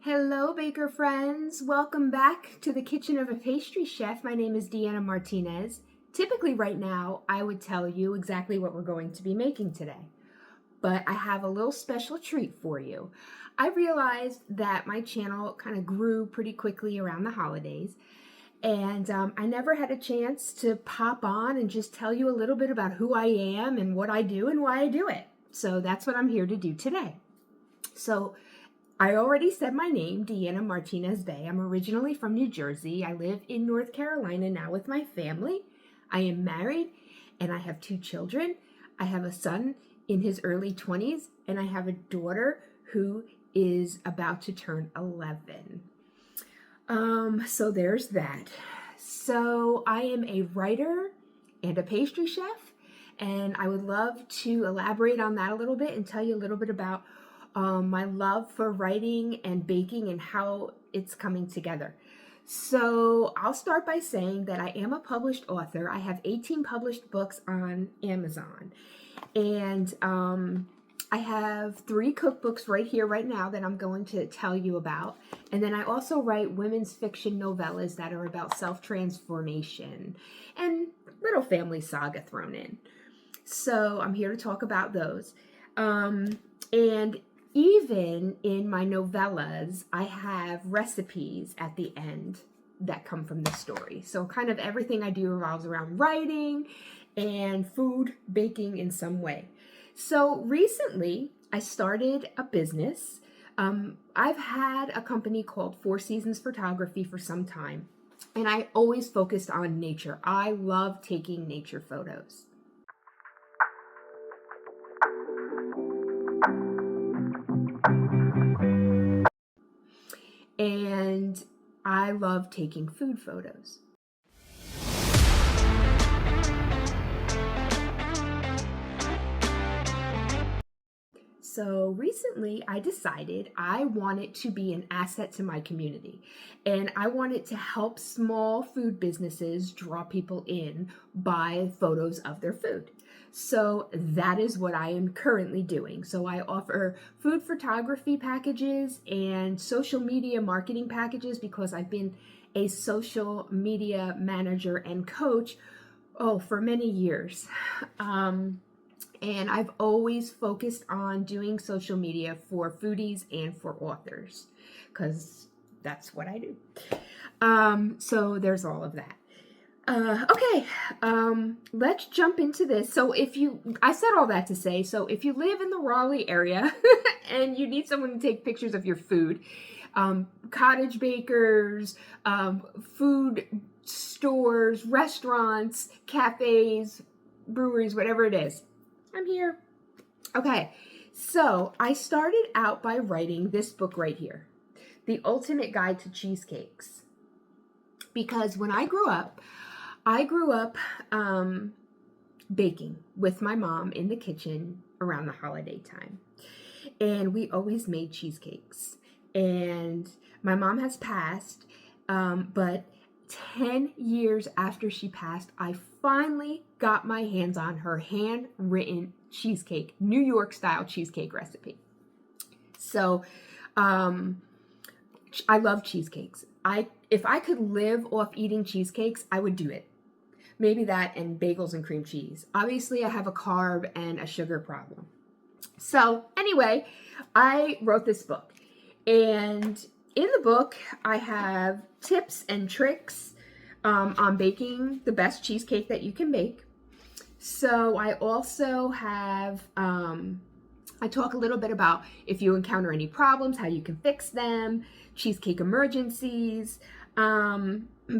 Hello, baker friends. Welcome back to the kitchen of a pastry chef. My name is Deanna Martinez. Typically right now, I would tell you exactly what we're going to be making today, but I have a little special treat for you. I realized that my channel kind of grew pretty quickly around the holidays, and I never had a chance to pop on and just tell you a little bit about who I am and what I do and why I do it. So that's what I'm here to do today. So I already said my name, Deanna Martinez Bay. I'm originally from New Jersey. I live in North Carolina now with my family. I am married and I have 2 children. I have a son in his early 20s and I have a daughter who is about to turn 11. So there's that. So I am a writer and a pastry chef, and I would love to elaborate on that a little bit and tell you a little bit about my love for writing and baking and how it's coming together. So I'll start by saying that I am a published author. I have 18 published books on Amazon, and I have 3 cookbooks right here, right now, that I'm going to tell you about. And then I also write women's fiction novellas that are about self-transformation and little family saga thrown in. So I'm here to talk about those. And even in my novellas, I have recipes at the end that come from the story. So kind of everything I do revolves around writing and food, baking in some way. So recently, I started a business. I've had a company called 4 Seasons Photography for some time, and I always focused on nature. I love taking nature photos. And I love taking food photos. So recently I decided I wanted to be an asset to my community, and I wanted to help small food businesses draw people in by photos of their food. So that is what I am currently doing. So I offer food photography packages and social media marketing packages because I've been a social media manager and coach, for many years. And I've always focused on doing social media for foodies and for authors because that's what I do. So there's all of that. Okay, let's jump into this. So I said all that to say, so if you live in the Raleigh area and you need someone to take pictures of your food, cottage bakers, food stores, restaurants, cafes, breweries, whatever it is, I'm here. Okay, so I started out by writing this book right here, The Ultimate Guide to Cheesecakes, because when I grew up baking with my mom in the kitchen around the holiday time. And we always made cheesecakes. And my mom has passed, but 10 years after she passed, I finally got my hands on her handwritten cheesecake, New York style cheesecake recipe. So I love cheesecakes. If I could live off eating cheesecakes, I would do it. Maybe that and bagels and cream cheese. Obviously, I have a carb and a sugar problem. So anyway, I wrote this book. And in the book, I have tips and tricks on baking the best cheesecake that you can bake. So I also have, I talk a little bit about if you encounter any problems, how you can fix them, cheesecake emergencies,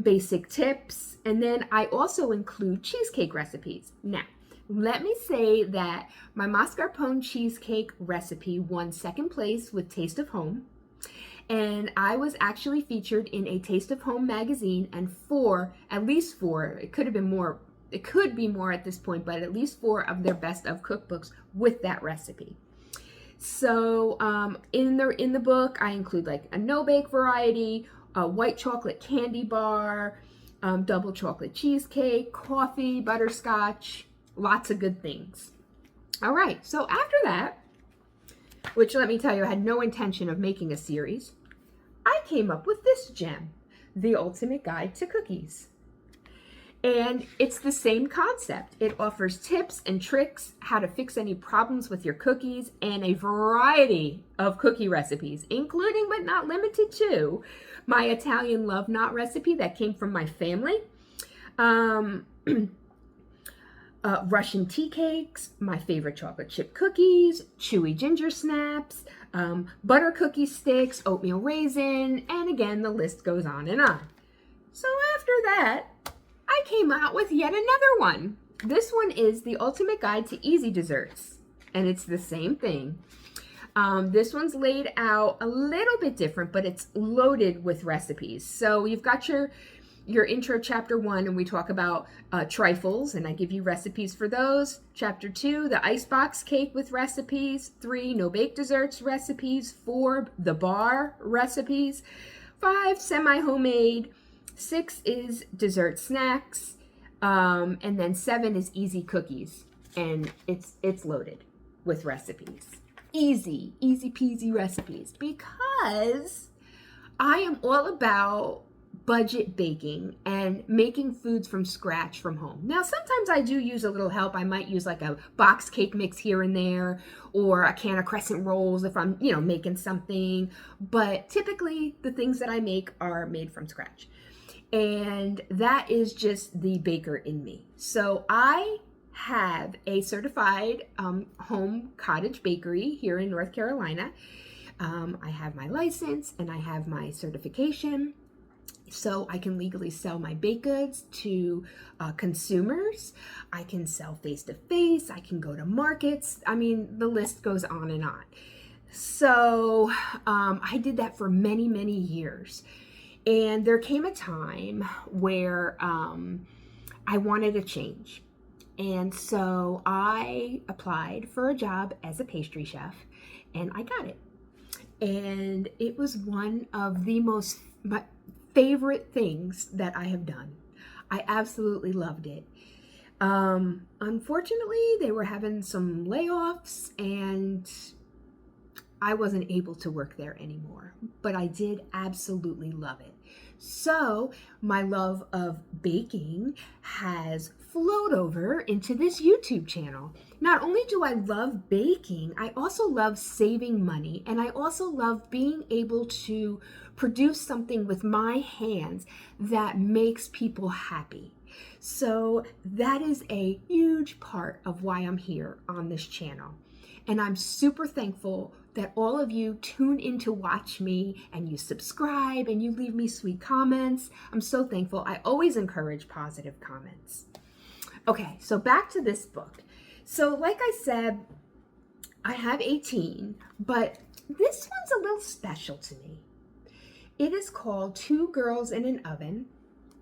basic tips, and then I also include cheesecake recipes. Now, let me say that my mascarpone cheesecake recipe won 2nd place with Taste of Home, and I was actually featured in a Taste of Home magazine, and at least four, it could be more at this point, but at least 4 of their best of cookbooks with that recipe. So in the book, I include like a no-bake variety, a white chocolate candy bar, double chocolate cheesecake, coffee, butterscotch, lots of good things. All right, so after that, which let me tell you, I had no intention of making a series. I came up with this gem, The Ultimate Guide to Cookies. And it's the same concept. It offers tips and tricks, how to fix any problems with your cookies, and a variety of cookie recipes, including but not limited to my Italian love knot recipe that came from my family, Russian tea cakes, my favorite chocolate chip cookies, chewy ginger snaps, butter cookie sticks, oatmeal raisin, and again, the list goes on and on. So after that, I came out with yet another one. This one is The Ultimate Guide to Easy Desserts, and it's the same thing. This one's laid out a little bit different, but it's loaded with recipes. So you've got your intro chapter 1, and we talk about trifles, and I give you recipes for those. Chapter 2, the icebox cake with recipes. 3, no bake desserts recipes. 4, the bar recipes. 5, semi-homemade. 6 is dessert snacks, and then 7 is easy cookies, and it's loaded with recipes. Easy peasy recipes, because I am all about budget baking and making foods from scratch from home. Now, sometimes I do use a little help. I might use like a box cake mix here and there, or a can of crescent rolls if I'm, making something, but typically the things that I make are made from scratch. And that is just the baker in me. So I have a certified home cottage bakery here in North Carolina. I have my license and I have my certification, so I can legally sell my baked goods to consumers. I can sell face-to-face. I can go to markets. I mean, the list goes on and on. So I did that for many, many years. And there came a time where I wanted a change. And so I applied for a job as a pastry chef, and I got it. And it was one of the my favorite things that I have done. I absolutely loved it. Unfortunately, they were having some layoffs, and I wasn't able to work there anymore, but I did absolutely love it. So my love of baking has flowed over into this YouTube channel. Not only do I love baking, I also love saving money, and I also love being able to produce something with my hands that makes people happy. So that is a huge part of why I'm here on this channel. And I'm super thankful that all of you tune in to watch me, and you subscribe and you leave me sweet comments. I'm so thankful. I always encourage positive comments. Okay, so back to this book. So like I said, I have 18, but this one's a little special to me. It is called 2 Girls in an Oven.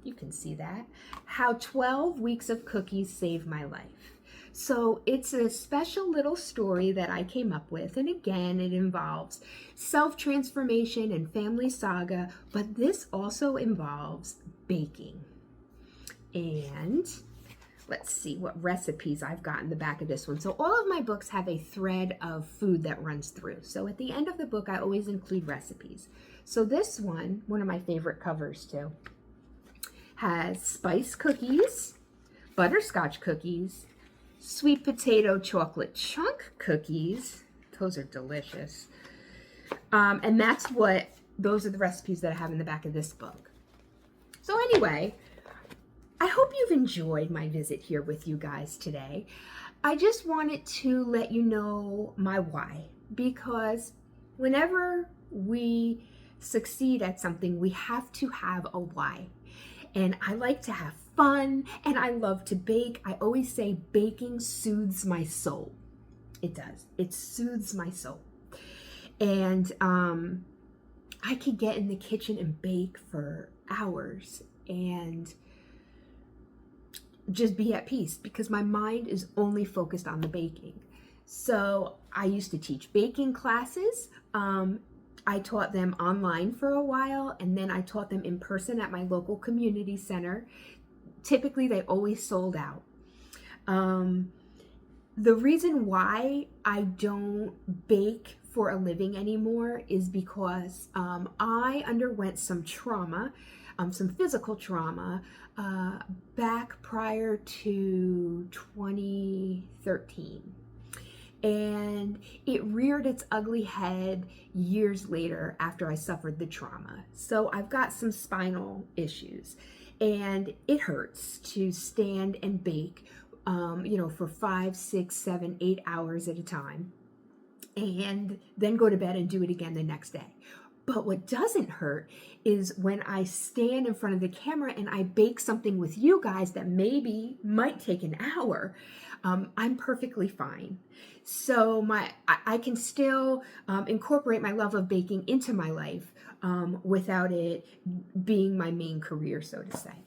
You can see that. How 12 Weeks of Cookies Saved My Life. So it's a special little story that I came up with. And again, it involves self-transformation and family saga, but this also involves baking. And let's see what recipes I've got in the back of this one. So all of my books have a thread of food that runs through. So at the end of the book, I always include recipes. So this one of my favorite covers too, has spice cookies, butterscotch cookies, sweet potato chocolate chunk cookies. Those are delicious. And those are the recipes that I have in the back of this book. So anyway, I hope you've enjoyed my visit here with you guys today. I just wanted to let you know my why, because whenever we succeed at something, we have to have a why. And I like to have fun, and I love to bake. I always say baking soothes my soul. It does. It soothes my soul. And I could get in the kitchen and bake for hours and just be at peace, because my mind is only focused on the baking. So I used to teach baking classes. I taught them online for a while, and then I taught them in person at my local community center. Typically, they always sold out. The reason why I don't bake for a living anymore is because I underwent some trauma, some physical trauma, back prior to 2013. And it reared its ugly head years later after I suffered the trauma. So I've got some spinal issues, and it hurts to stand and bake, for 5, 6, 7, 8 hours at a time, and then go to bed and do it again the next day. But what doesn't hurt is when I stand in front of the camera and I bake something with you guys that maybe might take an hour. I'm perfectly fine. So I can still incorporate my love of baking into my life without it being my main career, so to say.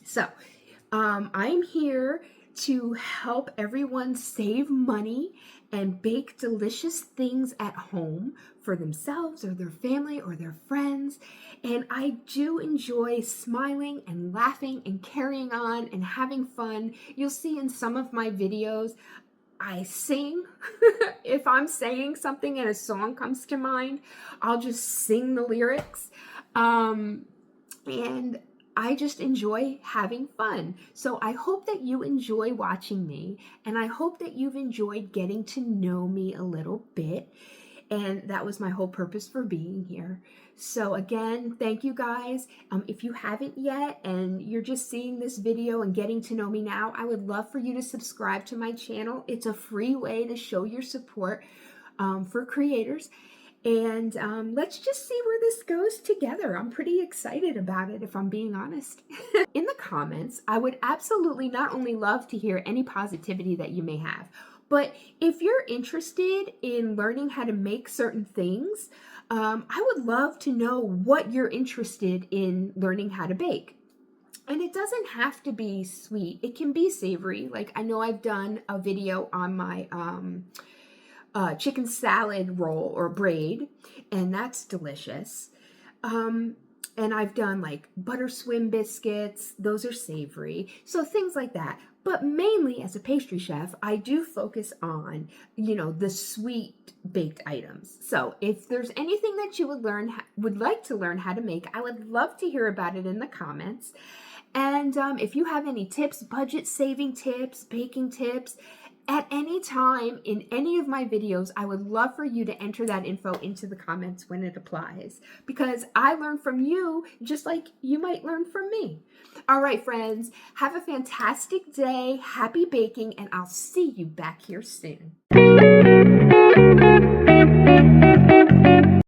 So I'm here to help everyone save money and bake delicious things at home for themselves or their family or their friends. And I do enjoy smiling and laughing and carrying on and having fun. You'll see in some of my videos, I sing. If I'm saying something and a song comes to mind, I'll just sing the lyrics. And I just enjoy having fun. So I hope that you enjoy watching me, and I hope that you've enjoyed getting to know me a little bit. And that was my whole purpose for being here. So again, thank you guys. If you haven't yet and you're just seeing this video and getting to know me now, I would love for you to subscribe to my channel. It's a free way to show your support for creators. And let's just see where this goes together. I'm pretty excited about it, if I'm being honest. In the comments, I would absolutely not only love to hear any positivity that you may have, but if you're interested in learning how to make certain things, I would love to know what you're interested in learning how to bake. And it doesn't have to be sweet. It can be savory. Like, I know I've done a video on my chicken salad roll or braid, and that's delicious. And I've done like butter swim biscuits. Those are savory. So things like that. But mainly as a pastry chef, I do focus on, the sweet baked items. So if there's anything that you would like to learn how to make, I would love to hear about it in the comments. And if you have any tips, budget saving tips, baking tips, at any time in any of my videos, I would love for you to enter that info into the comments when it applies, because I learn from you just like you might learn from me. All right, friends, have a fantastic day. Happy baking, and I'll see you back here soon.